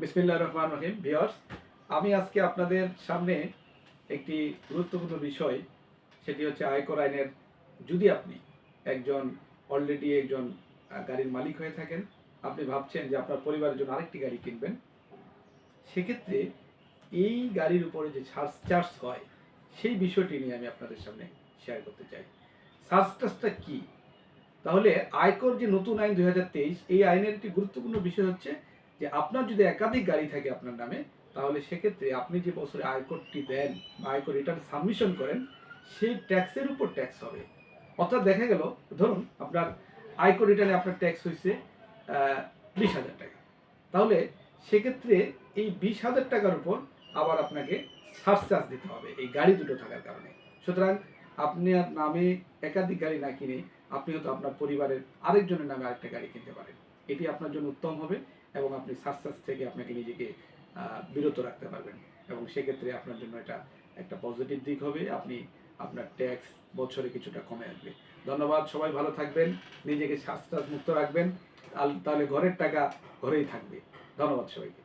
বিসমিল্লাহির রহমানির রহিম। ভিউয়ার্স, আমি আজকে আপনাদের সামনে একটি গুরুত্বপূর্ণ বিষয়, সেটি হচ্ছে আয়কর আইনের। যদি আপনি অলরেডি একজন গাড়ির মালিক হয়ে থাকেন, আপনি ভাবছেন যে আপনার পরিবারের জন্য আরেকটি গাড়ি কিনবেন, সেক্ষেত্রে এই গাড়ির উপরে যে চার্জ হয় সেই বিষয়টি নিয়ে আমি আপনাদের সামনে শেয়ার করতে চাই। চার্জটা কি? তাহলে আয়কর যে নতুন আইন 2023, এই আইনের একটি গুরুত্বপূর্ণ বিষয় হচ্ছে যে আপনার যদি একাধিক গাড়ি থাকে আপনার নামে, তাহলে সেক্ষেত্রে আপনি যে বছরে আয়করটি দেন বা আয়কর রিটার্ন সাবমিশন করেন, সেই ট্যাক্সের উপর ট্যাক্স হবে। অর্থাৎ দেখা গেল, ধরুন আপনার আয়কর রিটার্নে আপনার ট্যাক্স হয়েছে 20,000 টাকা, তাহলে সেক্ষেত্রে এই 20,000 টাকার উপর আবার আপনাকে সারচার্জ দিতে হবে এই গাড়ি দুটো থাকার কারণে। সুতরাং আপনার নামে একাধিক গাড়ি না কিনে আপনি হয়তো আপনার পরিবারের আরেকজনের নামে আরেকটা গাড়ি কিনতে পারেন। এটি আপনার জন্য উত্তম হবে এবং আপনি সারচার্জ থেকে আপনাকে নিজেকে বিরত রাখতে পারবেন এবং সেক্ষেত্রে আপনার জন্য এটা একটা পজিটিভ দিক হবে। আপনি আপনার ট্যাক্স বছরে কিছুটা কমে আসবে। ধন্যবাদ, সবাই ভালো থাকবেন, নিজেকে সারচার্জ মুক্ত রাখবেন, তাহলে ঘরের টাকা ঘরেই থাকবে। ধন্যবাদ সবাইকে।